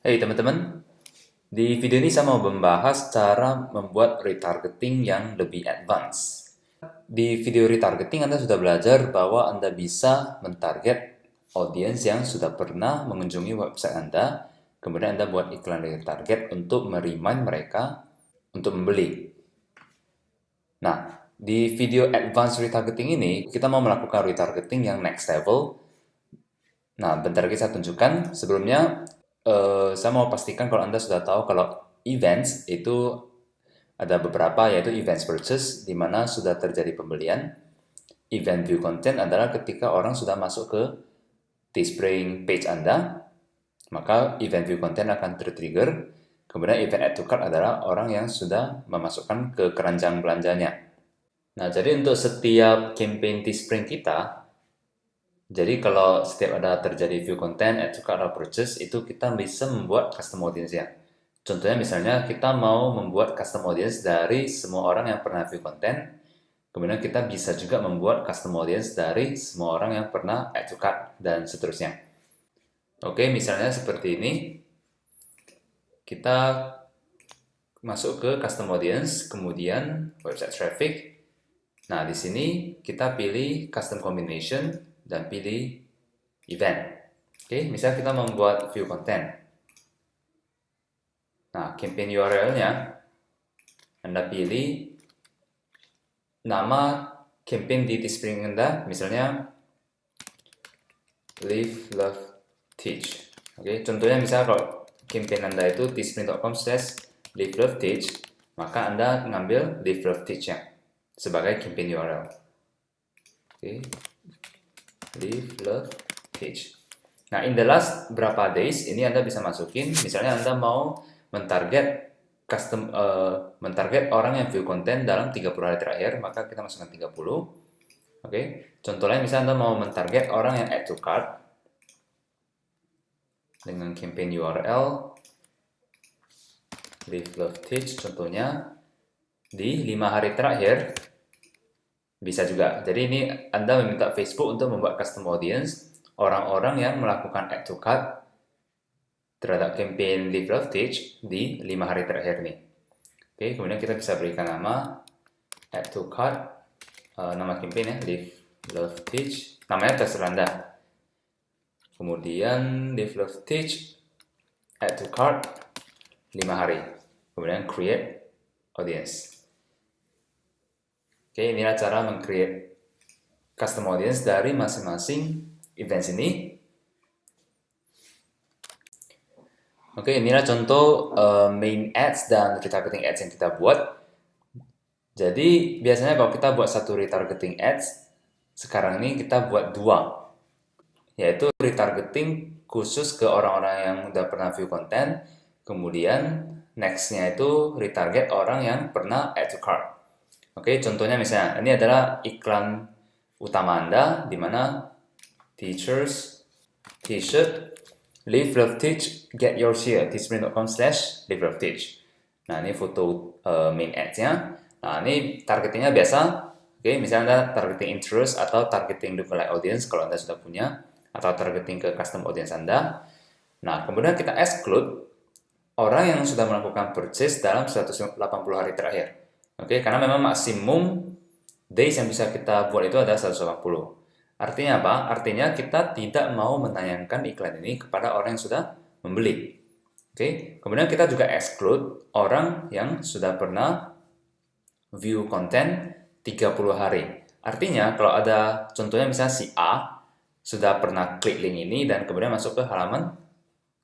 Hey teman-teman, di video ini saya mau membahas cara membuat retargeting yang lebih advance. Di video retargeting Anda sudah belajar bahwa Anda bisa mentarget audiens yang sudah pernah mengunjungi website Anda, kemudian Anda buat iklan retarget untuk merimain mereka untuk membeli. Nah, di video advance retargeting ini, kita mau melakukan retargeting yang next level. Nah, bentar lagi saya tunjukkan. Sebelumnya, saya mau pastikan kalau Anda sudah tahu kalau events itu ada beberapa, yaitu events purchase, di mana sudah terjadi pembelian. Event view content adalah ketika orang sudah masuk ke Teespring page Anda, maka event view content akan tertrigger. Kemudian event add to cart adalah orang yang sudah memasukkan ke keranjang belanjanya. Nah, jadi untuk setiap campaign Teespring kita, jadi kalau setiap ada terjadi view content, add to cart, atau purchase, itu kita bisa membuat custom audience ya. Contohnya misalnya kita mau membuat custom audience dari semua orang yang pernah view content, kemudian kita bisa juga membuat custom audience dari semua orang yang pernah add to cart, dan seterusnya. Oke, misalnya seperti ini. Kita masuk ke custom audience, kemudian website traffic. Nah, di sini kita pilih custom combination dan pilih event. Oke, misalnya kita membuat view content. Nah, campaign URL-nya Anda pilih nama campaign di Teespring Anda, misalnya Live, Love, Teach. Oke, contohnya misalnya kalau campaign Anda itu teespring.com/live, love, teach, maka Anda ngambil Live, Love, Teach-nya sebagai campaign URL. Oke, Live, Love, Teach. Nah, in the last berapa days ini Anda bisa masukin, misalnya Anda mau mentarget mentarget orang yang view konten dalam 30 hari terakhir, maka kita masukkan 30. Oke. Contoh lain misalnya Anda mau mentarget orang yang add to cart dengan campaign URL Live, Love, Teach, contohnya di 5 hari terakhir bisa juga. Jadi ini Anda meminta Facebook untuk membuat custom audience orang-orang yang melakukan add to cart terhadap campaign Live, Love, Teach di 5 hari terakhir nih. Oke, kemudian kita bisa berikan nama add to cart, nama campaign ya, Live, Love, Teach, namanya terserah Anda. Kemudian Live, Love, Teach, add to cart 5 hari. Kemudian create audience. Oke, inilah cara meng-create custom audience dari masing-masing events ini. Oke, inilah contoh main ads dan retargeting ads yang kita buat. Jadi, biasanya kalau kita buat satu retargeting ads, sekarang ini kita buat dua, yaitu retargeting khusus ke orang-orang yang udah pernah view konten, kemudian next-nya itu retarget orang yang pernah add to cart. Oke, contohnya misalnya, ini adalah iklan utama Anda, di mana teachers, t-shirt, Live, Love, Teach, get your share, teespring.com/live, love, teach. Nah, ini foto main ads-nya. Nah, ini targetingnya biasa. Oke, misalnya Anda targeting interest atau targeting lookalike audience kalau Anda sudah punya, atau targeting ke custom audience Anda. Nah, kemudian kita exclude orang yang sudah melakukan purchase dalam 180 hari terakhir. Oke, karena memang maksimum days yang bisa kita buat itu adalah 180. Artinya apa? Artinya kita tidak mau menayangkan iklan ini kepada orang yang sudah membeli. Oke, kemudian kita juga exclude orang yang sudah pernah view konten 30 hari. Artinya kalau ada contohnya misalnya si A sudah pernah klik link ini dan kemudian masuk ke halaman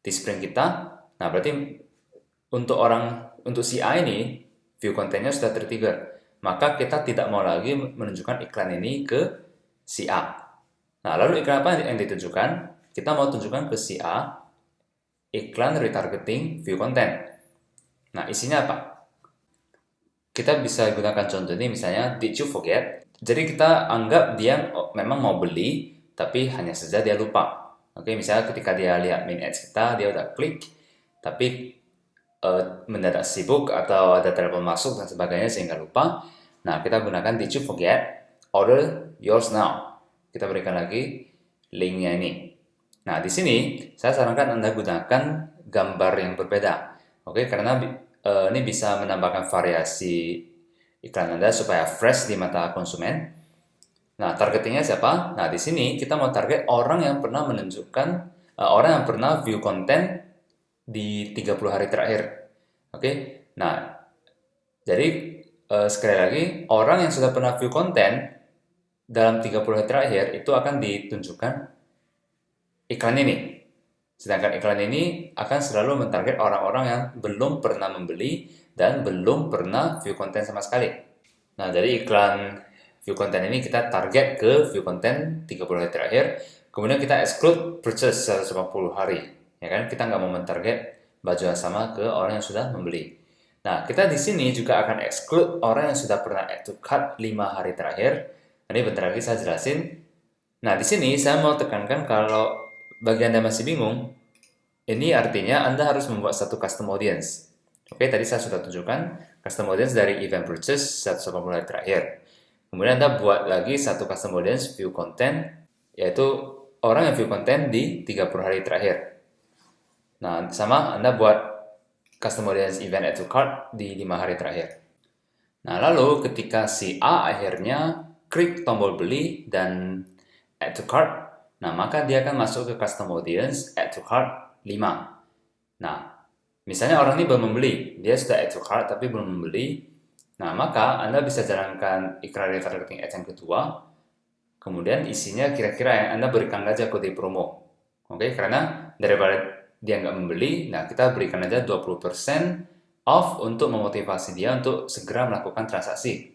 Teespring kita, nah berarti untuk si A ini view kontennya sudah tertrigger. Maka kita tidak mau lagi menunjukkan iklan ini ke si A. Nah, lalu iklan apa yang ditujukan? Kita mau tunjukkan ke si A iklan retargeting view content. Nah, isinya apa? Kita bisa gunakan contoh ini misalnya, did you forget? Jadi kita anggap dia memang mau beli, tapi hanya saja dia lupa. Oke, misalnya ketika dia lihat main ads kita, dia udah klik, tapi mendadak sibuk atau ada telepon masuk dan sebagainya sehingga lupa. Nah, kita gunakan did you forget? Order yours now. Kita berikan lagi linknya ini. Nah, di sini saya sarankan Anda gunakan gambar yang berbeda. Oke, karena ini bisa menambahkan variasi iklan Anda supaya fresh di mata konsumen. Nah, targetingnya siapa? Nah, di sini kita mau target orang yang pernah menunjukkan, orang yang pernah view konten di 30 hari terakhir. Oke, nah, jadi sekali lagi, orang yang sudah pernah view konten dalam 30 hari terakhir itu akan ditunjukkan iklan ini. Sedangkan iklan ini akan selalu mentarget orang-orang yang belum pernah membeli dan belum pernah view konten sama sekali. Nah, jadi iklan view konten ini kita target ke view konten 30 hari terakhir, kemudian kita exclude purchase 150 hari. Ya kan? Kita nggak mau mentarget baju yang sama ke orang yang sudah membeli. Nah, kita di sini juga akan exclude orang yang sudah pernah add to cart 5 hari terakhir. Ini bentar lagi saya jelasin. Nah, di sini saya mau tekankan kalau bagi Anda masih bingung, ini artinya Anda harus membuat satu custom audience. Oke, tadi saya sudah tunjukkan custom audience dari event purchase 180 hari terakhir. Kemudian Anda buat lagi satu custom audience view content, yaitu orang yang view content di 30 hari terakhir. Nah, sama Anda buat custom audience event add to cart di 5 hari terakhir. Nah, lalu ketika si A akhirnya klik tombol beli dan add to cart, nah maka dia akan masuk ke custom audience add to cart 5. Nah, misalnya orang ini belum membeli, dia sudah add to cart tapi belum membeli. Nah, maka Anda bisa jalankan iklan retargeting ads yang kedua. Kemudian isinya kira-kira yang Anda berikan aja kode promo. Oke, karena daripada dia nggak membeli, nah kita berikan aja 20% off untuk memotivasi dia untuk segera melakukan transaksi.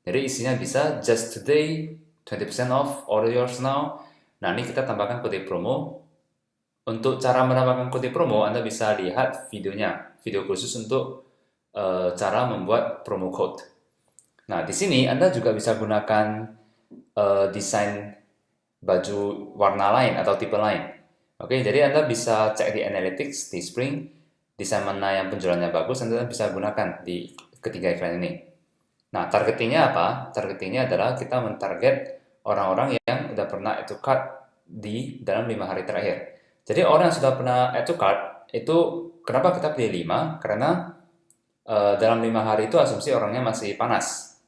Jadi isinya bisa just today 20% off, order yours now. Nah, ini kita tambahkan kode promo. Untuk cara menambahkan kode promo, Anda bisa lihat videonya, video khusus untuk cara membuat promo code. Nah, di sini Anda juga bisa gunakan desain baju warna lain atau tipe lain. Oke, jadi Anda bisa cek di Analytics, di Spring, desain mana yang penjualannya bagus, Anda bisa gunakan di ketiga iklan ini. Nah, targetingnya apa? Targetingnya adalah kita mentarget orang-orang yang sudah pernah add to cart di dalam 5 hari terakhir. Jadi orang yang sudah pernah add to cart, itu kenapa kita pilih 5? Karena dalam 5 hari itu asumsi orangnya masih panas,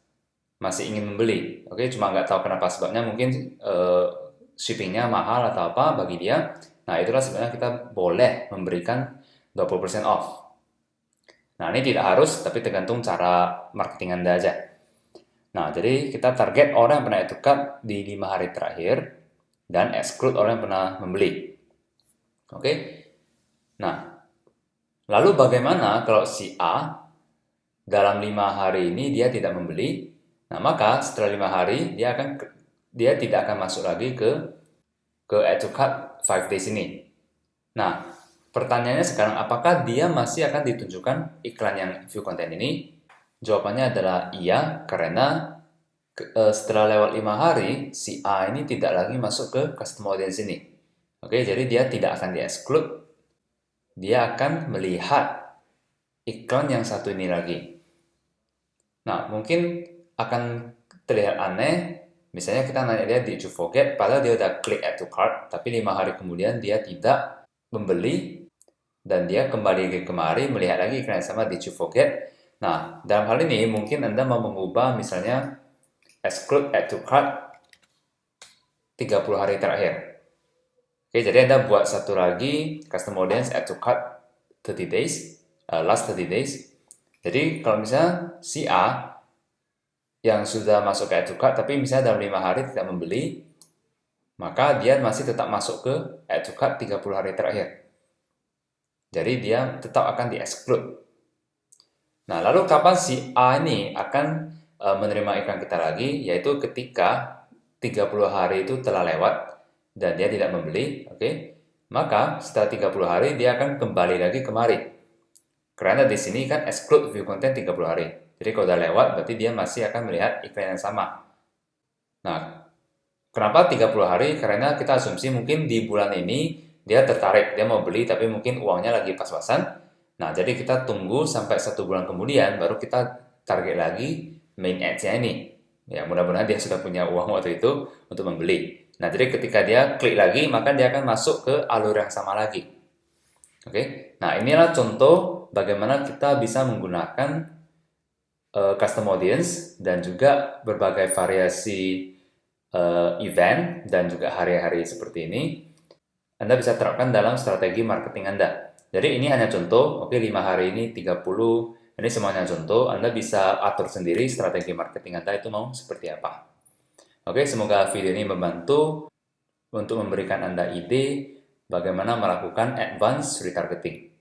masih ingin membeli. Oke, cuma nggak tahu kenapa sebabnya, mungkin shippingnya mahal atau apa bagi dia. Nah, itulah sebenarnya kita boleh memberikan 20% off. Nah, ini tidak harus, tapi tergantung cara marketing Anda aja. Nah, jadi kita target orang yang pernah add to cart di 5 hari terakhir dan exclude orang yang pernah membeli. Oke? Nah, lalu bagaimana kalau si A dalam 5 hari ini dia tidak membeli? Nah, maka setelah 5 hari dia tidak akan masuk lagi ke add to cart 5 days ini. Nah, pertanyaannya sekarang, apakah dia masih akan ditunjukkan iklan yang view content ini? Jawabannya adalah iya, karena setelah lewat 5 hari, si A ini tidak lagi masuk ke custom audience ini. Oke, jadi dia tidak akan di-exclude, dia akan melihat iklan yang satu ini lagi. Nah, mungkin akan terlihat aneh, misalnya kita nanya dia, did you forget? Padahal dia udah klik add to cart, tapi 5 hari kemudian dia tidak membeli, dan dia kembali kemari melihat lagi iklan yang sama, did you forget? Nah, dalam hal ini mungkin Anda mau mengubah misalnya exclude add to cart 30 hari terakhir. Oke, jadi Anda buat satu lagi custom audience add to cart 30 days, last 30 days. Jadi kalau misalnya si A yang sudah masuk ke add to cart tapi misalnya dalam 5 hari tidak membeli, maka dia masih tetap masuk ke add to cart 30 hari terakhir. Jadi dia tetap akan di-exclude. Nah, lalu kapan si A ini akan menerima iklan kita lagi? Yaitu ketika 30 hari itu telah lewat dan dia tidak membeli, oke? Maka setelah 30 hari dia akan kembali lagi kemari. Karena di sini kan exclude view content 30 hari. Jadi kalau udah lewat berarti dia masih akan melihat iklan yang sama. Nah, kenapa 30 hari? Karena kita asumsi mungkin di bulan ini dia tertarik, dia mau beli tapi mungkin uangnya lagi pas-pasan. Nah, jadi kita tunggu sampai 1 bulan kemudian baru kita target lagi main ads-nya ini. Ya, mudah-mudahan dia sudah punya uang waktu itu untuk membeli. Nah, jadi ketika dia klik lagi, maka dia akan masuk ke alur yang sama lagi. Oke, nah inilah contoh bagaimana kita bisa menggunakan custom audience dan juga berbagai variasi event dan juga hari-hari seperti ini Anda bisa terapkan dalam strategi marketing Anda. Jadi ini hanya contoh, oke 5 hari ini 30, ini semuanya contoh, Anda bisa atur sendiri strategi marketing Anda itu mau seperti apa. Oke, semoga video ini membantu untuk memberikan Anda ide bagaimana melakukan advance retargeting.